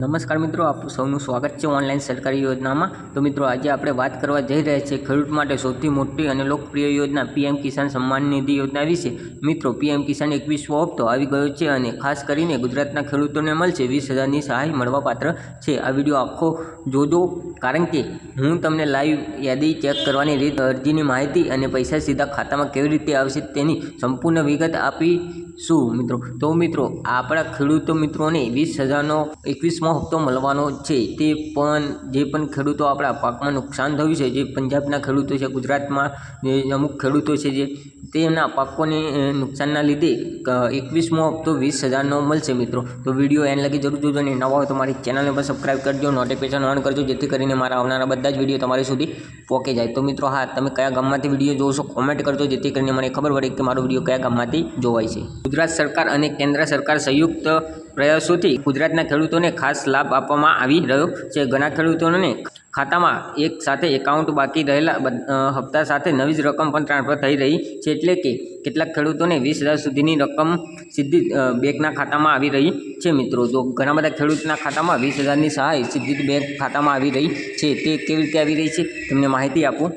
નમસ્કાર મિત્રો, આપ સૌનું સ્વાગત છે ઓનલાઈન સરકારી યોજનામાં। તો મિત્રો, આજે આપણે વાત કરવા જઈ રહ્યા છીએ ખેડૂત માટે સૌથી મોટી અને લોકપ્રિય યોજના પીએમ કિસાન સન્માન નિધિ યોજના વિશે। મિત્રો, પીએમ કિસાન 21મો હપ્તો આવી ગયો છે અને ખાસ કરીને ગુજરાતના ખેડૂતોને મળશે 20,000ની સહાય મળવાપાત્ર છે। આ વિડીયો આખો જોજો, કારણ કે હું તમને લાઈવ યાદી ચેક કરવાની રીત, અરજીની માહિતી અને પૈસા સીધા ખાતામાં કેવી રીતે આવશે તેની સંપૂર્ણ વિગત આપીશું મિત્રો। તો મિત્રો, આપણા ખેડૂતો મિત્રોને 20,000નો 21મો હપ્તો મળવાનો છે। તે પણ જે પણ ખેડૂતો આપણા પાકમાં નુકસાન થયું છે, જે પંજાબના ખેડૂતો છે, ગુજરાતમાં જે અમુક ખેડૂતો છે, જે તેના પાકોને નુકસાનના લીધે 21મો હપ્તો 20,000નો મળશે મિત્રો। તો વિડીયો એન્ડ લગી જરૂર જોજો અને નવા હોય તો મારી ચેનલને પણ સબસ્ક્રાઈબ કરજો, નોટિફિકેશન ઓન કરજો, જેથી કરીને મારા આવનારા બધા જ વિડીયો તમારી સુધી પહોંચી જાય। તો મિત્રો, હા, તમે કયા ગામમાંથી વિડીયો જોશો કોમેન્ટ કરજો, જેથી કરીને મને ખબર પડે કે મારો વિડીયો કયા ગામમાંથી જોવાય છે। ગુજરાત સરકાર અને કેન્દ્ર સરકાર સંયુક્ત પ્રયાસોથી ગુજરાતના ખેડૂતોને ખાસ લાભ આપવામાં આવી રહ્યો છે। ઘણા ખેડૂતોને ખાતામાં એક સાથે એકાઉન્ટ બાકી રહેલા હપ્તા સાથે નવી જ રકમ પણ ટ્રાન્સફર થઈ રહી છે। એટલે કે કેટલાક ખેડૂતોને 20,000 સુધીની રકમ સીધી બેંકના ખાતામાં આવી રહી છે મિત્રો। જો ઘણા બધા ખેડૂતના ખાતામાં 20,000ની સહાય સીધી બેંક ખાતામાં આવી રહી છે, તે કેવી રીતે આવી રહી છે તમને માહિતી આપું।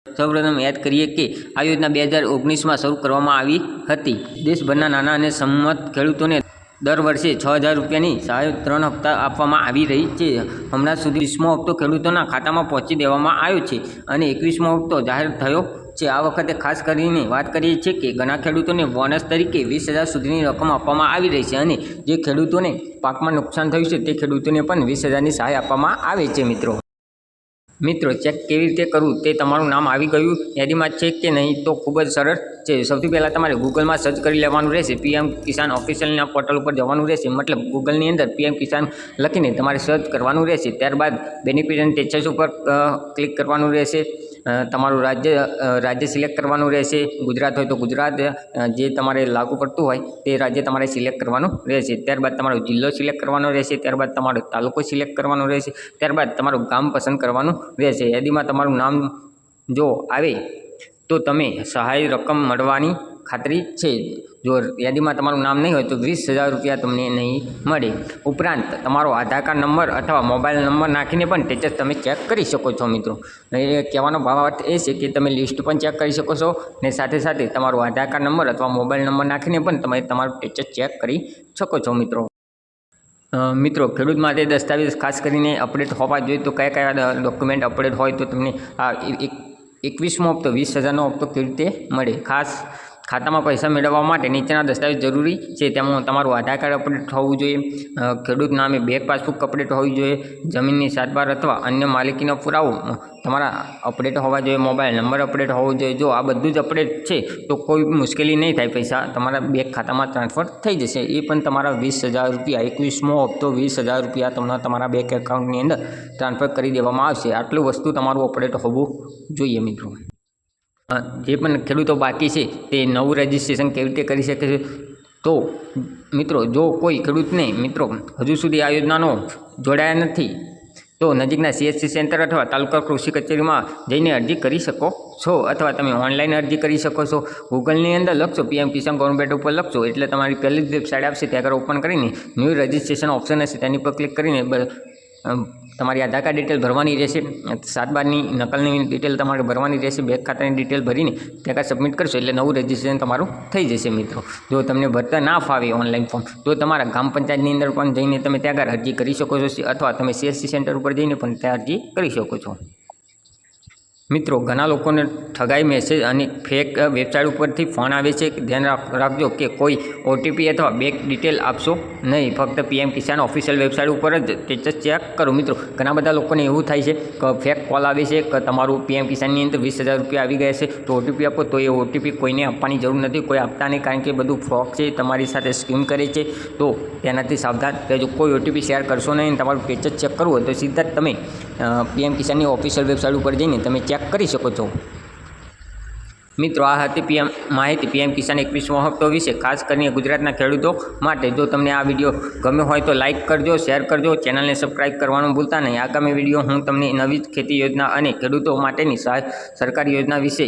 સૌપ્રથમ યાદ કરીએ કે આ યોજના 2019માં શરૂ કરવામાં આવી હતી। દેશભરના નાના અને સંમત ખેડૂતોને દર વર્ષે 6,000 રૂપિયાની સહાય 3 હપ્તા આપવામાં આવી રહી છે। હમણાં સુધી 20મો હપ્તો ખેડૂતોના ખાતામાં પહોંચી દેવામાં આવ્યો છે અને 21મો હપ્તો જાહેર થયો છે। આ વખતે ખાસ કરીને વાત કરીએ છીએ કે ઘણા ખેડૂતોને બોનસ તરીકે 20,000 સુધીની રકમ આપવામાં આવી રહી છે અને જે ખેડૂતોને પાકમાં નુકસાન થયું છે તે ખેડૂતોને પણ 20,000ની સહાય આપવામાં આવે છે મિત્રો, ચેક કેવી રીતે કરવું તે તમારું નામ આવી ગયું યાદીમાં છે કે નહીં, તો ખૂબ જ સરળ છે। સૌથી પહેલાં તમારે ગૂગલમાં સર્ચ કરી લેવાનું રહેશે। પીએમ કિસાન ઓફિશિયલના પોર્ટલ ઉપર જવાનું રહેશે, મતલબ ગૂગલની અંદર પીએમ કિસાન લખીને તમારે સર્ચ કરવાનું રહેશે। ત્યારબાદ બેનિફિશિયરી સ્ટેટસ ઉપર ક્લિક કરવાનું રહેશે। તમારું રાજ્ય સિલેક્ટ કરવાનું રહેશે। ગુજરાત હોય તો ગુજરાત, જે તમારે લાગુ પડતું હોય તે રાજ્ય તમારે સિલેક્ટ કરવાનું રહેશે। ત્યારબાદ તમારો જિલ્લો સિલેક્ટ કરવાનો રહેશે। ત્યારબાદ તમારો તાલુકો સિલેક્ટ કરવાનો રહેશે। ત્યારબાદ તમારું ગામ પસંદ કરવાનું રહેશે। યાદીમાં તમારું નામ જો આવે તો તમે સહાય રકમ મળવાની ખાતરી છે। જો યાદીમાં તમારું નામ નહીં હોય તો 20,000 રૂપિયા તમને નહીં મળે। ઉપરાંત તમારો આધાર કાર્ડ નંબર અથવા મોબાઈલ નંબર નાખીને પણ સ્ટેટસ તમે ચેક કરી શકો છો મિત્રો। એ કહેવાનો ભાવાર્થ એ છે કે તમે લિસ્ટ પણ ચેક કરી શકો છો ને સાથે સાથે તમારો આધાર કાર્ડ નંબર અથવા મોબાઈલ નંબર નાખીને પણ તમે તમારું સ્ટેટસ ચેક કરી શકો છો મિત્રો, ખેડૂત માટે દસ્તાવેજ ખાસ કરીને અપડેટ હોવા જોઈએ। તો કયા કયા ડોક્યુમેન્ટ અપડેટ હોય તો તમને આ 21મો હપ્તો 20,000નો હપ્તો કેવી રીતે મળે। ખાસ ખાતામાં પૈસા મેળવવા માટે નીચેના દસ્તાવેજ જરૂરી છે। તેમાં તમારું આધાર કાર્ડ અપડેટ હોવું જોઈએ, ખેડૂત નામે બેંક પાસબુક અપડેટ હોવી જોઈએ, જમીનની સાતબાર અથવા અન્ય માલિકીનો પુરાવો તમારા અપડેટ હોવા જોઈએ, મોબાઈલ નંબર અપડેટ હોવો જોઈએ। જો આ બધું જ અપડેટ છે તો કોઈ મુશ્કેલી નહીં થાય, પૈસા તમારા બેંક ખાતામાં ટ્રાન્સફર થઈ જશે। એ પણ તમારા 20,000 રૂપિયા 21મો હપ્તો 20,000 રૂપિયા તમને તમારા બેંક એકાઉન્ટની અંદર ટ્રાન્સફર કરી દેવામાં આવશે। આટલું વસ્તુ તમારું અપડેટ હોવું જોઈએ મિત્રો। જે પણ ખેડૂતો બાકી છે તે નવું રજિસ્ટ્રેશન કેવી રીતે કરી શકે છે, તો મિત્રો, જો કોઈ ખેડૂતને હજુ સુધી આ યોજનાનો જોડાયા નથી તો નજીકના CSC સેન્ટર અથવા તાલુકા કૃષિ કચેરીમાં જઈને અરજી કરી શકો છો, અથવા તમે ઓનલાઈન અરજી કરી શકો છો। ગૂગલની અંદર લખશો પીએમ કિસાન ગવર્મેન્ટ ઉપર લખશો એટલે તમારી પહેલી જ વેબસાઇટ આપશે, ત્યાં આગળ ઓપન કરીને ન્યૂ રજિસ્ટ્રેશન ઓપ્શન હશે, તેની પર ક્લિક કરીને તમારી આધાર કાર્ડ ડિટેલ ભરવાની રહેશે, 7 બારની નકલની ડિટેલ તમારે ભરવાની રહેશે, બેંક ખાતાની ડિટેલ ભરીને ત્યાં આગળ સબમિટ કરશો એટલે નવું રજિસ્ટ્રેશન તમારું થઈ જશે મિત્રો। જો તમને ભરતા ના ફાવે ઓનલાઈન ફોર્મ તો તમારા ગ્રામ પંચાયતની અંદર પણ જઈને તમે ત્યાં આગળ અરજી કરી શકો છો, અથવા તમે CSC સેન્ટર ઉપર જઈને પણ ત્યાં અરજી કરી શકો છો મિત્રો। ઘણા લોકોને ઠગાઈ મેસેજ અને ફેક વેબસાઇટ ઉપરથી ફોન આવે છે। ધ્યાન રાખજો કે કોઈ OTP અથવા બેંક ડિટેલ આપશો નહીં, ફક્ત પીએમ કિસાન ઓફિશિયલ વેબસાઇટ ઉપર જ સ્ટેટસ ચેક કરો મિત્રો। ઘણા બધા લોકોને એવું થાય છે કે ફેક કોલ આવે છે કે તમારું પીએમ કિસાનની અંદર 20,000 રૂપિયા આવી ગયા છે તો OTP આપો, તો એ OTP કોઈને આપવાની જરૂર નથી, કોઈ આપતા નહીં, કારણ કે બધું ફ્રોડ છે, તમારી સાથે સ્કીમ કરે છે। તો તેનાથી સાવધાન રહેજો, કોઈ OTP શેર કરશો નહીં। તમારું સ્ટેટસ ચેક કરવું હોય તો સીધા જ તમે પીએમ કિસાનની ઓફિશિયલ વેબસાઇટ ઉપર જઈને તમે ચેક કરી શકો છો મિત્રો। આ હતી માહિતી પીએમ કિસાન 21મો હપ્તો વિશે, ખાસ કરીને ગુજરાતના ખેડૂતો માટે। જો તમને આ વિડીયો ગમ્યો હોય તો લાઇક કરજો, શેર કરજો, ચેનલને સબસ્ક્રાઈબ કરવાનું ભૂલતા નહીં। આગામી વિડીયો હું તમને નવી ખેતી યોજના અને ખેડૂતો માટેની સરકારી યોજના વિશે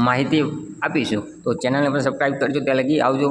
માહિતી આપીશું, તો ચેનલને પણ સબસ્ક્રાઈબ કરજો। ત્યાં લગી આવજો।